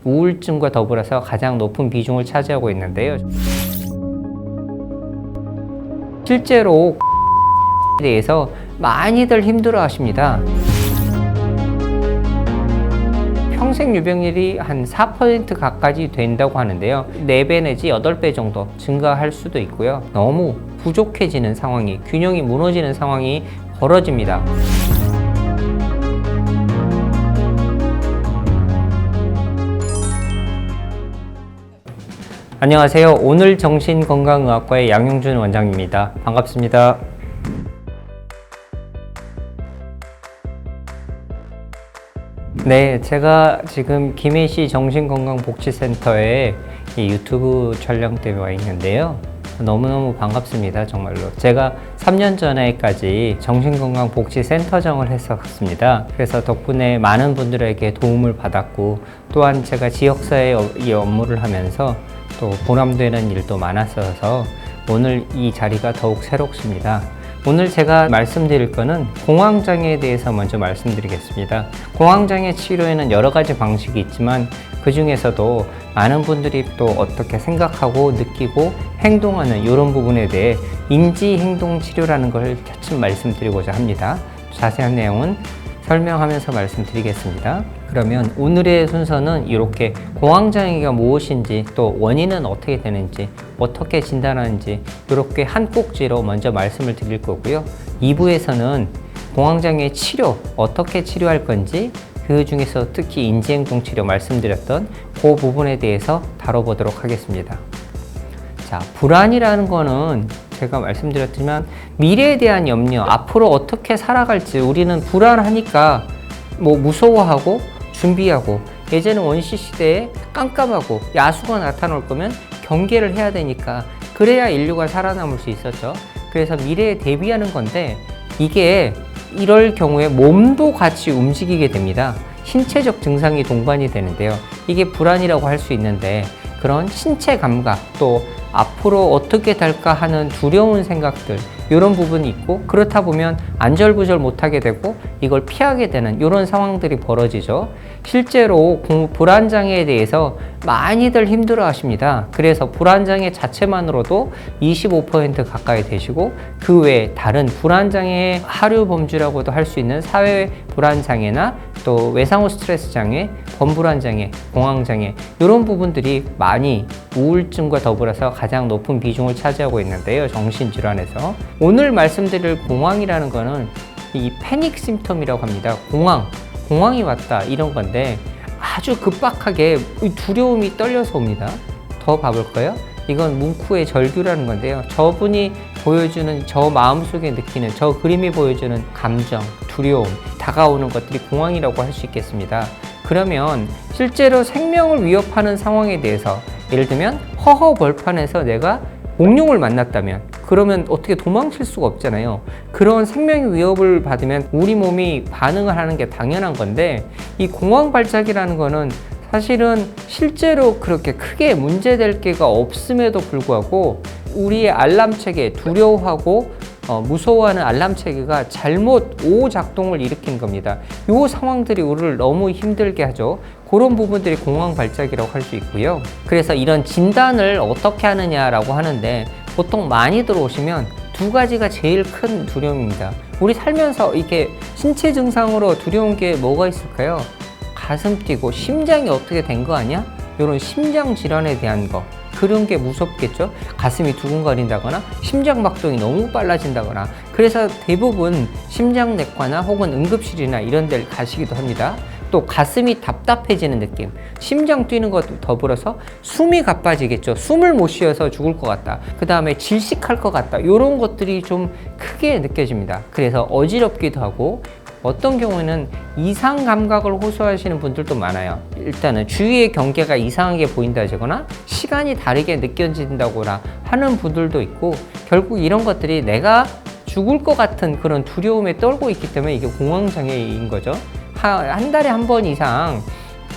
우울증과 더불어서 가장 높은 비중을 차지하고 있는데요. 실제로 대해서 많이들 힘들어 하십니다. 평생 유병률이 한 4% 가까이 된다고 하는데요. 4배 내지 8배 정도 증가할 수도 있고요. 너무 부족해지는 상황이, 균형이 무너지는 상황이 벌어집니다. 안녕하세요. 오늘 정신건강의학과의 양용준 원장입니다. 반갑습니다. 네, 제가 지금 김해시 정신건강복지센터에 이 유튜브 촬영 때문에 와 있는데요. 너무너무 반갑습니다. 정말로. 제가 3년 전에까지 정신건강복지센터장을 했었습니다. 그래서 덕분에 많은 분들에게 도움을 받았고, 또한 제가 지역사회 이 업무를 하면서 또 보람되는 일도 많았어서 오늘 이 자리가 더욱 새롭습니다. 오늘 제가 말씀드릴 거는 공황장애에 대해서 먼저 말씀드리겠습니다. 공황장애 치료에는 여러 가지 방식이 있지만 그 중에서도 많은 분들이 또 어떻게 생각하고 느끼고 행동하는 이런 부분에 대해 인지행동치료라는 걸 차츰 말씀드리고자 합니다. 자세한 내용은 설명하면서 말씀드리겠습니다. 그러면 오늘의 순서는 이렇게 공황장애가 무엇인지, 또 원인은 어떻게 되는지, 어떻게 진단하는지 이렇게 한 꼭지로 먼저 말씀을 드릴 거고요. 2부에서는 공황장애 치료, 어떻게 치료할 건지, 그 중에서 특히 인지행동 치료 말씀드렸던 그 부분에 대해서 다뤄보도록 하겠습니다. 자, 불안이라는 거는 제가 말씀드렸지만 미래에 대한 염려, 앞으로 어떻게 살아갈지 우리는 불안하니까 무서워하고 준비하고, 예전에 원시 시대에 깜깜하고 야수가 나타날 거면 경계를 해야 되니까, 그래야 인류가 살아남을 수 있었죠. 그래서 미래에 대비하는 건데, 이게 이럴 경우에 몸도 같이 움직이게 됩니다. 신체적 증상이 동반이 되는데요. 이게 불안이라고 할 수 있는데, 그런 신체 감각, 또 앞으로 어떻게 될까 하는 두려운 생각들, 이런 부분이 있고, 그렇다 보면 안절부절 못하게 되고 이걸 피하게 되는 이런 상황들이 벌어지죠. 실제로 불안장애에 대해서 많이들 힘들어 하십니다. 그래서 불안장애 자체만으로도 25% 가까이 되시고, 그 외에 다른 불안장애의 하류 범주라고도 할 수 있는 사회 불안장애나 또 외상후 스트레스 장애, 범불안장애, 공황장애, 이런 부분들이 많이 우울증과 더불어서 가장 높은 비중을 차지하고 있는데요. 정신질환에서. 오늘 말씀드릴 공황이라는 거는 이 패닉 심텀이라고 합니다. 공황이 왔다, 이런 건데 아주 급박하게 두려움이 떨려서 옵니다. 더 봐볼까요? 이건 뭉크의 절규라는 건데요. 저분이 보여주는, 저 마음속에 느끼는, 저 그림이 보여주는 감정, 두려움, 다가오는 것들이 공황이라고 할 수 있겠습니다. 그러면 실제로 생명을 위협하는 상황에 대해서, 예를 들면 허허벌판에서 내가 공룡을 만났다면, 그러면 어떻게 도망칠 수가 없잖아요. 그런 생명의 위협을 받으면 우리 몸이 반응을 하는 게 당연한 건데, 이 공황 발작이라는 거는 사실은 실제로 그렇게 크게 문제될 게가 없음에도 불구하고 우리의 알람 체계, 두려워하고 무서워하는 알람 체계가 잘못 오작동을 일으키는 겁니다. 이 상황들이 우리를 너무 힘들게 하죠. 그런 부분들이 공황 발작이라고 할 수 있고요. 그래서 이런 진단을 어떻게 하느냐라고 하는데, 보통 많이 들어오시면 두 가지가 제일 큰 두려움입니다. 우리 살면서 이렇게 신체 증상으로 두려운 게 뭐가 있을까요? 가슴 뛰고 심장이 어떻게 된 거 아니야? 이런 심장 질환에 대한 거, 그런 게 무섭겠죠. 가슴이 두근거린다거나 심장박동이 너무 빨라진다거나. 그래서 대부분 심장내과나 혹은 응급실이나 이런 데를 가시기도 합니다. 또 가슴이 답답해지는 느낌, 심장 뛰는 것도 더불어서 숨이 가빠지겠죠. 숨을 못 쉬어서 죽을 것 같다, 그 다음에 질식할 것 같다, 이런 것들이 좀 크게 느껴집니다. 그래서 어지럽기도 하고, 어떤 경우에는 이상 감각을 호소하시는 분들도 많아요. 일단은 주위의 경계가 이상하게 보인다거나 시간이 다르게 느껴진다거나 하는 분들도 있고, 결국 이런 것들이 내가 죽을 것 같은 그런 두려움에 떨고 있기 때문에 이게 공황장애인 거죠. 한 달에 한 번 이상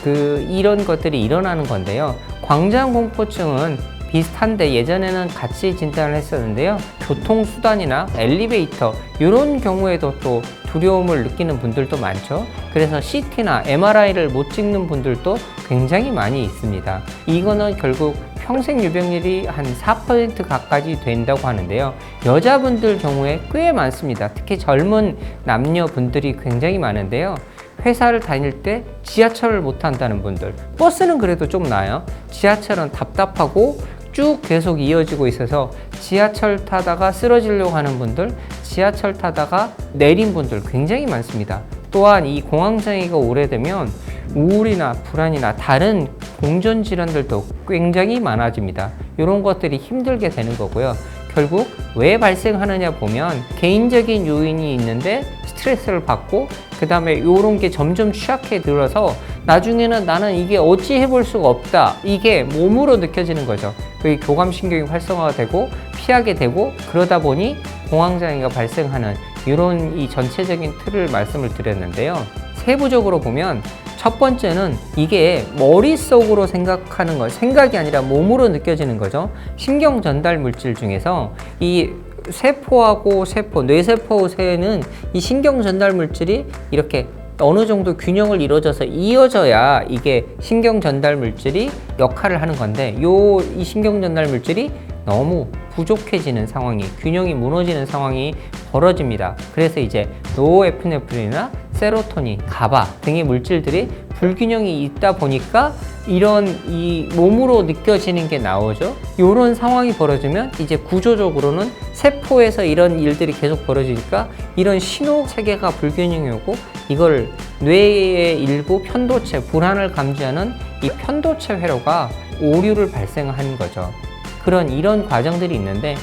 이런 것들이 일어나는 건데요. 광장공포증은 비슷한데 예전에는 같이 진단을 했었는데요. 교통수단이나 엘리베이터 이런 경우에도 또 두려움을 느끼는 분들도 많죠. 그래서 CT나 MRI를 못 찍는 분들도 굉장히 많이 있습니다. 이거는 결국 평생 유병률이 한 4% 가까이 된다고 하는데요. 여자분들 경우에 꽤 많습니다. 특히 젊은 남녀분들이 굉장히 많은데요. 회사를 다닐 때 지하철을 못 탄다는 분들, 버스는 그래도 좀 나아요. 지하철은 답답하고 쭉 계속 이어지고 있어서 지하철 타다가 쓰러지려고 하는 분들, 지하철 타다가 내린 분들 굉장히 많습니다. 또한 이 공황장애가 오래되면 우울이나 불안이나 다른 공전 질환들도 굉장히 많아집니다. 이런 것들이 힘들게 되는 거고요. 결국 왜 발생하느냐 보면 개인적인 요인이 있는데 스트레스를 받고 그 다음에 이런 게 점점 취약해 들어서 나중에는 나는 이게 어찌 해볼 수가 없다, 이게 몸으로 느껴지는 거죠. 그 교감신경이 활성화가 되고 피하게 되고 그러다 보니 공황장애가 발생하는 이런 이 전체적인 틀을 말씀을 드렸는데요. 세부적으로 보면 첫 번째는 이게 머릿속으로 생각하는 거, 생각이 아니라 몸으로 느껴지는 거죠. 신경 전달 물질 중에서 이 세포하고 세포, 뇌세포 세는 이 신경 전달 물질이 이렇게 어느 정도 균형을 이루어져서 이어져야 이게 신경 전달 물질이 역할을 하는 건데, 이 신경 전달 물질이 너무 부족해지는 상황이, 균형이 무너지는 상황이 벌어집니다. 그래서 이제 노에피네프린이나 세로토닌, 가바 등의 물질들이 불균형이 있다 보니까 이런 이 몸으로 느껴지는 게 나오죠. 이런 상황이 벌어지면 이제 구조적으로는 세포에서 이런 일들이 계속 벌어지니까 이런 신호 체계가 불균형이 오고 이걸 뇌의 일부 편도체, 불안을 감지하는 이 편도체 회로가 오류를 발생하는 거죠. 이런 과정들이 있는데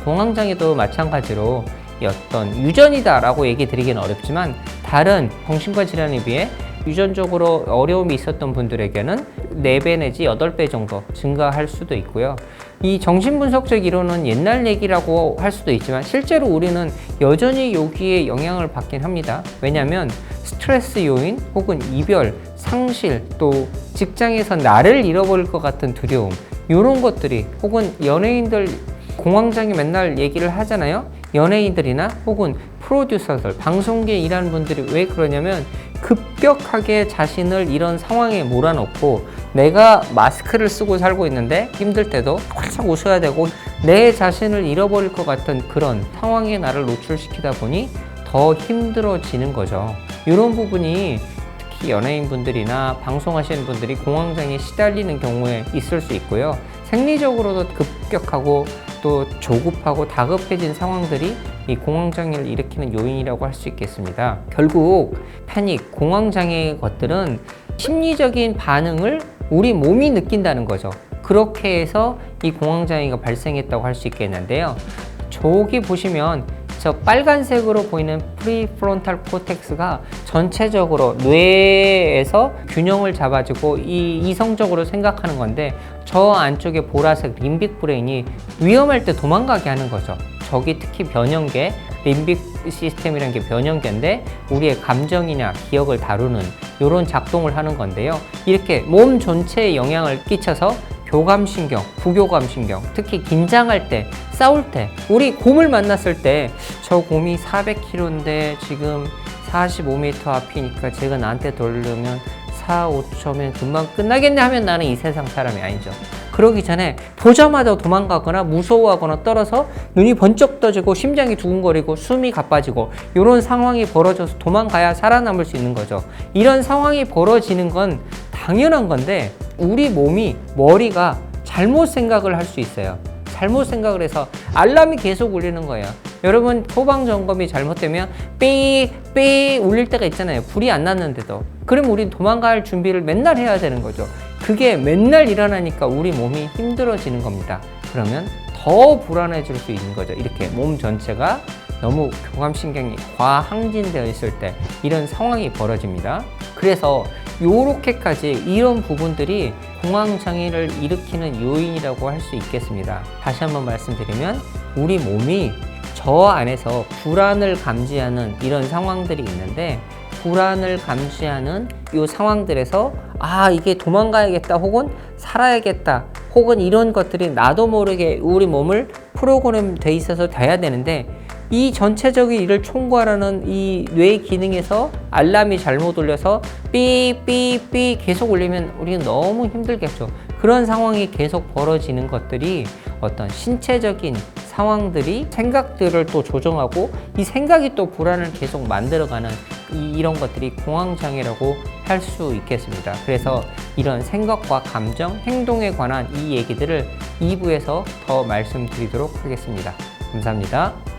공황장애도 마찬가지로 어떤 유전이다라고 얘기 드리기는 어렵지만 다른 정신과 질환에 비해 유전적으로 어려움이 있었던 분들에게는 4배 내지 8배 정도 증가할 수도 있고요. 이 정신분석적 이론은 옛날 얘기라고 할 수도 있지만 실제로 우리는 여전히 여기에 영향을 받긴 합니다. 왜냐하면 스트레스 요인 혹은 이별, 상실, 또 직장에서 나를 잃어버릴 것 같은 두려움, 이런 것들이, 혹은 연예인들 공황장애 맨날 얘기를 하잖아요. 연예인들이나 혹은 프로듀서들, 방송계에 일하는 분들이 왜 그러냐면 급격하게 자신을 이런 상황에 몰아넣고 내가 마스크를 쓰고 살고 있는데 힘들 때도 활짝 웃어야 되고 내 자신을 잃어버릴 것 같은 그런 상황에 나를 노출시키다 보니 더 힘들어지는 거죠. 이런 부분이 특히 연예인분들이나 방송하시는 분들이 공황장애에 시달리는 경우에 있을 수 있고요. 생리적으로도 급격하고 또 조급하고 다급해진 상황들이 이 공황장애를 일으키는 요인이라고 할 수 있겠습니다. 결국 패닉, 공황장애의 것들은 심리적인 반응을 우리 몸이 느낀다는 거죠. 그렇게 해서 이 공황장애가 발생했다고 할 수 있겠는데요. 저기 보시면 저 빨간색으로 보이는 프리프론탈 코텍스가 전체적으로 뇌에서 균형을 잡아주고 이성적으로 생각하는 건데, 저 안쪽에 보라색 림빅 브레인이 위험할 때 도망가게 하는 거죠. 저기 특히 변형계, 림빅 시스템이라는 게 변형계인데 우리의 감정이나 기억을 다루는 이런 작동을 하는 건데요. 이렇게 몸 전체에 영향을 끼쳐서 교감신경, 부교감신경, 특히 긴장할 때, 싸울 때, 우리 곰을 만났을 때 저 곰이 400kg인데 지금 45m 앞이니까 제가 나한테 돌려면 4, 5초면 금방 끝나겠네 하면 나는 이 세상 사람이 아니죠. 그러기 전에 보자마자 도망가거나 무서워하거나 떨어서 눈이 번쩍 떠지고 심장이 두근거리고 숨이 가빠지고 이런 상황이 벌어져서 도망가야 살아남을 수 있는 거죠. 이런 상황이 벌어지는 건 당연한 건데 우리 몸이, 머리가 잘못 생각을 할 수 있어요. 잘못 생각을 해서 알람이 계속 울리는 거예요. 여러분 소방 점검이 잘못되면 삐 울릴 때가 있잖아요. 불이 안 났는데도. 그럼 우린 도망갈 준비를 맨날 해야 되는 거죠. 그게 맨날 일어나니까 우리 몸이 힘들어지는 겁니다. 그러면 더 불안해질 수 있는 거죠. 이렇게 몸 전체가 너무 교감신경이 과항진되어 있을 때 이런 상황이 벌어집니다. 그래서 요렇게까지 이런 부분들이 공황장애를 일으키는 요인이라고 할 수 있겠습니다. 다시 한번 말씀드리면 우리 몸이 저 안에서 불안을 감지하는 이런 상황들이 있는데, 불안을 감지하는 이 상황들에서 이게 도망가야겠다 혹은 살아야겠다 혹은 이런 것들이 나도 모르게 우리 몸을 프로그램 돼 있어서 돼야 되는데, 이 전체적인 일을 총괄하는 이 뇌 기능에서 알람이 잘못 울려서 삐삐삐 계속 울리면 우리는 너무 힘들겠죠. 그런 상황이 계속 벌어지는 것들이 어떤 신체적인 상황들이 생각들을 또 조정하고 이 생각이 또 불안을 계속 만들어가는 이런 것들이 공황장애라고 할 수 있겠습니다. 그래서 이런 생각과 감정, 행동에 관한 이 얘기들을 2부에서 더 말씀드리도록 하겠습니다. 감사합니다.